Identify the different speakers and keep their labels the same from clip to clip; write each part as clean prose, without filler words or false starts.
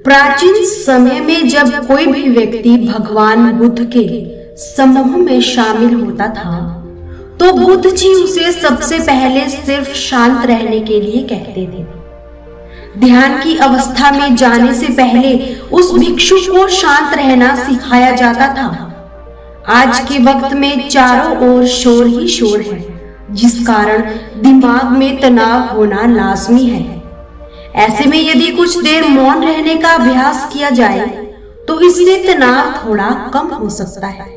Speaker 1: प्राचीन समय में जब कोई भी व्यक्ति भगवान बुद्ध के समूह में शामिल होता था तो बुद्ध जी उसे सबसे पहले सिर्फ शांत रहने के लिए कहते थे। ध्यान की अवस्था में जाने से पहले उस भिक्षु को शांत रहना सिखाया जाता था। आज के वक्त में चारों ओर शोर ही शोर है, जिस कारण दिमाग में तनाव होना लाजमी है। ऐसे में यदि कुछ देर मौन रहने का अभ्यास किया जाए तो इससे तनाव थोड़ा कम हो सकता है।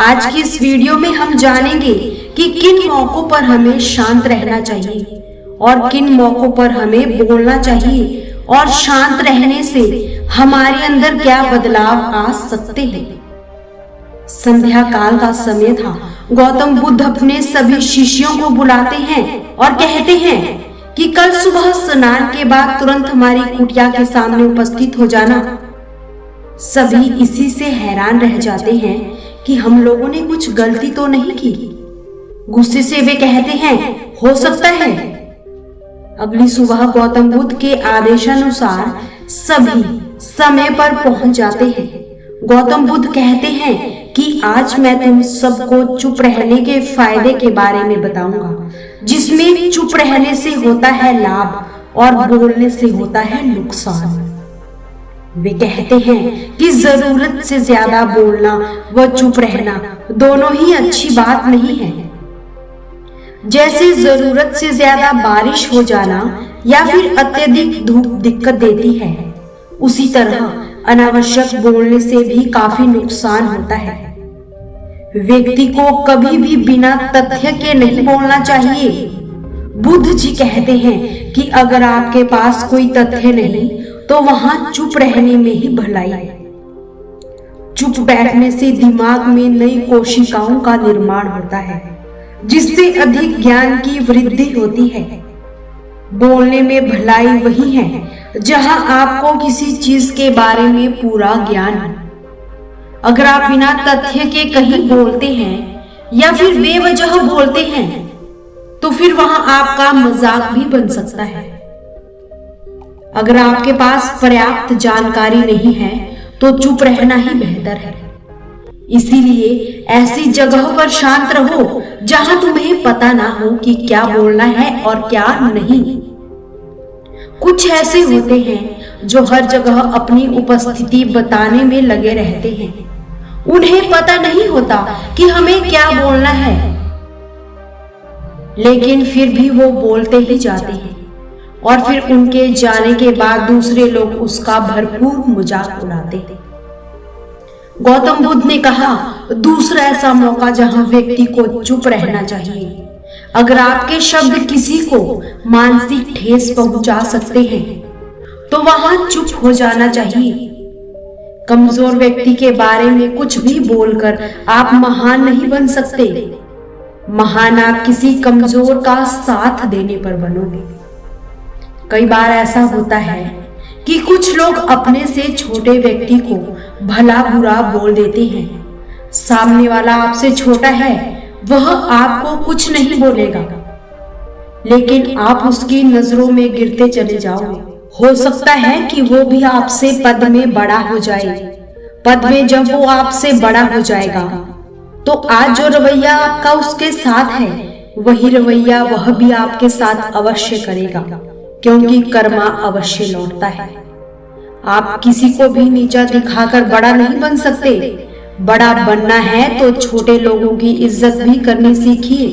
Speaker 1: आज की इस वीडियो में हम जानेंगे कि किन मौकों पर हमें शांत रहना चाहिए और किन मौकों पर हमें बोलना चाहिए और शांत रहने से हमारे अंदर क्या बदलाव आ सकते हैं। संध्या काल का समय था। गौतम बुद्ध अपने सभी शिष्यों को बुलाते हैं और कहते हैं कि कल सुबह स्नान के बाद तुरंत हमारी कुटिया के सामने उपस्थित हो जाना। सभी इसी से हैरान रह जाते हैं कि हम लोगों ने कुछ गलती तो नहीं की। गुस्से से वे कहते हैं, हो सकता है। अगली सुबह गौतम बुद्ध के आदेशानुसार सभी समय पर पहुंच जाते हैं। गौतम बुद्ध कहते हैं कि आज मैं तुम सबको चुप रहने के फायदे के बारे में बताऊंगा, जिसमें चुप रहने से होता है लाभ और बोलने से होता है नुकसान। वे कहते हैं कि जरूरत से ज्यादा बोलना व चुप रहना दोनों ही अच्छी बात नहीं है। जैसे जरूरत से ज्यादा बारिश हो जाना या फिर अत्यधिक धूप दिक्कत देती है, उसी तरह अनावश्यक बोलने से भी काफी नुकसान होता है। व्यक्ति को कभी भी बिना तथ्य के नहीं बोलना चाहिए। बुद्ध जी कहते हैं कि अगर आपके पास कोई तथ्य नहीं तो वहां चुप रहने में ही भलाई है। चुप बैठने से दिमाग में नई कोशिकाओं का निर्माण होता है, जिससे अधिक ज्ञान की वृद्धि होती है। बोलने में भलाई वही है जहां आपको किसी चीज के बारे में पूरा ज्ञान है। अगर आप बिना तथ्य के कहीं बोलते हैं या फिर बेवजह बोलते हैं तो फिर वहां आपका मजाक भी बन सकता है। अगर आपके पास पर्याप्त जानकारी नहीं है तो चुप रहना ही बेहतर है। इसीलिए ऐसी जगह पर शांत रहो जहां तुम्हें पता ना हो कि क्या बोलना है और क्या नहीं। कुछ ऐसे होते हैं जो हर जगह अपनी उपस्थिति बताने में लगे रहते हैं। उन्हें पता नहीं होता कि हमें क्या बोलना है, लेकिन फिर भी वो बोलते ही जाते हैं और फिर उनके जाने के बाद दूसरे लोग उसका भरपूर मजाक उड़ाते हैं। गौतम बुद्ध ने कहा, दूसरा ऐसा मौका जहां व्यक्ति को चुप रहना चाहिए। अगर आपके शब्द किसी को मानसिक ठेस पहुंचा सकते हैं तो वहां चुप हो जाना चाहिए। कमजोर व्यक्ति के बारे में कुछ भी बोलकर आप महान नहीं बन सकते। महान आप किसी कमजोर का साथ देने पर बनोगे। कई बार ऐसा होता है कि कुछ लोग अपने से छोटे व्यक्ति को भला बुरा बोल देते हैं। सामने वाला आपसे छोटा है, वह आपको कुछ नहीं बोलेगा, लेकिन आप उसकी नजरों में गिरते चले जाओगे। हो सकता है कि वो भी आपसे पद में बड़ा हो जाए। पद में जब वो आपसे बड़ा हो जाएगा तो आज जो रवैया आपका उसके साथ है, वही रवैया वह भी आपके साथ अवश्य करेगा, क्योंकि कर्मा अवश्य लौटता है। आप किसी को भी नीचा दिखाकर बड़ा नहीं बन सकते। बड़ा बनना है तो छोटे लोगों की इज्जत भी करनी सीखिए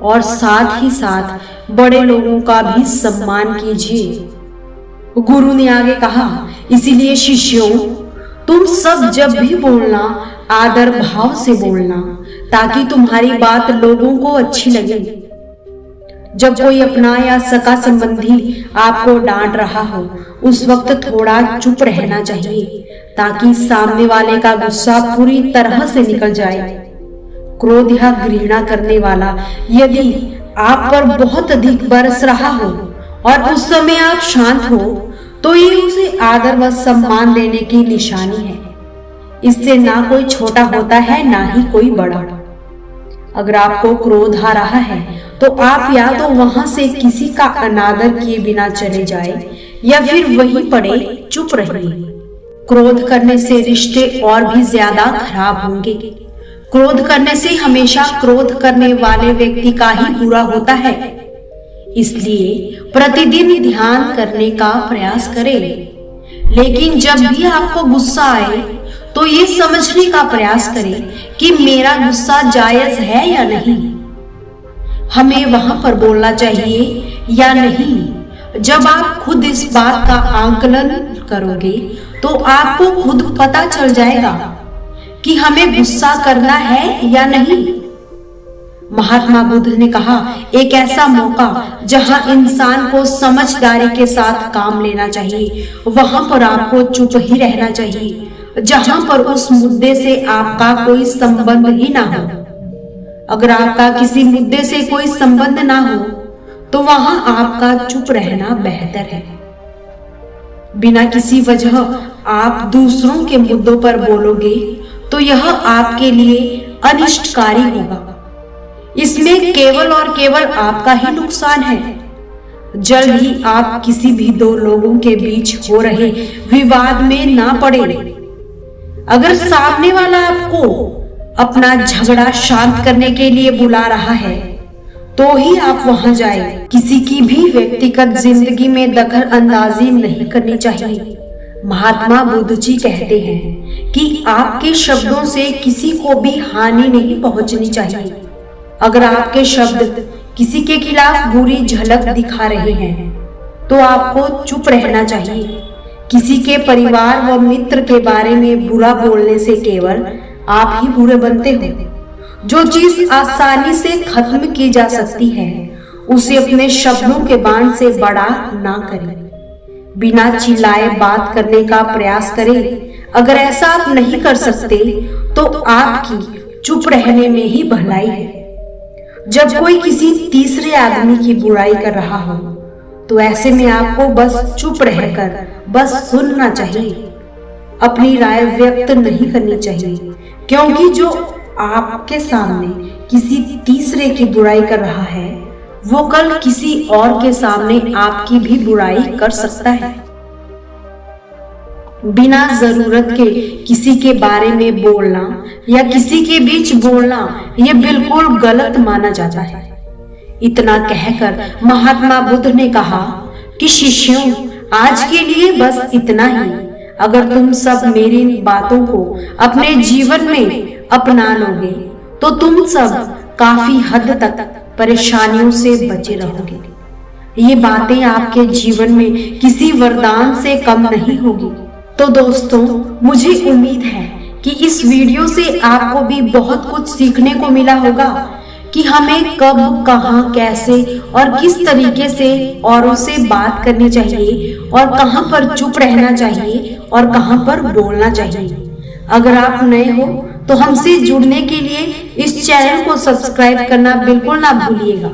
Speaker 1: और साथ ही साथ बड़े लोगों का भी सम्मान कीजिए। गुरु ने आगे कहा, इसीलिए शिष्यों, तुम सब जब भी बोलना आदर भाव से बोलना, ताकि तुम्हारी बात लोगों को अच्छी लगे। जब कोई अपना या सगा संबंधी आपको डांट रहा हो, उस वक्त थोड़ा चुप रहना चाहिए, ताकि सामने वाले का गुस्सा पूरी तरह से निकल जाए। क्रोध या घृणा करने वाला यदि आप पर बहुत अधिक बरस रहा हो और उस समय आप शांत हो तो ये उसे आदर व सम्मान देने की निशानी है। इससे ना कोई छोटा होता है ना ही कोई बड़ा। अगर आपको क्रोध आ रहा है तो आप या तो वहां से किसी का अनादर किए बिना चले जाए या फिर वहीं पड़े चुप रहिए। क्रोध करने से रिश्ते और भी ज्यादा खराब होंगे। क्रोध करने से हमेशा क्रोध करने वाले व्यक्ति का ही बुरा होता है। इसलिए प्रतिदिन ध्यान करने का प्रयास करें। लेकिन जब भी आपको गुस्सा आए तो ये समझने का प्रयास करें कि मेरा गुस्सा जायज है या नहीं, हमें वहां पर बोलना चाहिए या नहीं। जब आप खुद इस बात का आकलन करोगे तो आपको खुद पता चल जाएगा कि हमें गुस्सा करना है या नहीं। महात्मा बुद्ध ने कहा, एक ऐसा मौका जहां इंसान को समझदारी के साथ काम लेना चाहिए, वहां पर आपको चुप ही रहना चाहिए जहां पर उस मुद्दे से आपका कोई संबंध ही ना हो। अगर आपका किसी मुद्दे से कोई संबंध ना हो तो वहां आपका चुप रहना बेहतर है। बिना किसी वजह आप दूसरों के मुद्दों पर बोलोगे तो यह आपके लिए अनिष्टकारी होगा। इसमें केवल और केवल आपका ही नुकसान है। जल्द ही आप किसी भी दो लोगों के बीच हो रहे विवाद में ना पड़े। अगर सामने वाला आपको अपना झगड़ा शांत करने के लिए बुला रहा है तो ही आप वहां जाएं। किसी की भी व्यक्तिगत जिंदगी में दखल अंदाजी नहीं करनी चाहिए। महात्मा बुद्ध जी कहते हैं कि आपके शब्दों से किसी को भी हानि नहीं पहुंचनी चाहिए। अगर आपके शब्द किसी के खिलाफ बुरी झलक दिखा रहे हैं तो आपको चुप रहना चाहिए। किसी के परिवार व मित्र के बारे में बुरा बोलने से केवल आप ही बुरे बनते हो। जो चीज आसानी से खत्म की जा सकती है उसे अपने शब्दों के बाण से बड़ा ना करें। बिना चिल्लाए बात करने का प्रयास करें। अगर ऐसा आप नहीं कर सकते तो आपकी चुप रहने में ही भलाई है। जब कोई किसी तीसरे आदमी की बुराई कर रहा हो तो ऐसे में आपको बस चुप रहकर बस सुनना चाहिए। अपनी राय व्यक्त नहीं करनी चाहिए, क्योंकि जो आपके सामने किसी तीसरे की बुराई कर रहा है वो कल किसी और के सामने आपकी भी बुराई कर सकता है। बिना जरूरत के किसी के बारे में बोलना या किसी के बीच बोलना यह बिल्कुल गलत माना जाता है। इतना कहकर महात्मा बुद्ध ने कहा कि शिष्यों, आज के लिए बस इतना ही। अगर तुम सब मेरी बातों को अपने जीवन में अपना लोगे तो तुम सब काफी हद तक परेशानियों से बचे रहोगे। ये बातें आपके जीवन में किसी वरदान से कम नहीं होगी। तो दोस्तों, मुझे उम्मीद है कि इस वीडियो से आपको भी बहुत कुछ सीखने को मिला होगा कि हमें कब, कहां, कैसे और किस तरीके से औरों से बात करनी चाहिए और कहां पर चुप रहना चाहिए और कहां पर बोलना चाहिए। अगर आप नए हो तो हमसे जुड़ने के लिए इस चैनल को सब्सक्राइब करना बिल्कुल ना भूलिएगा।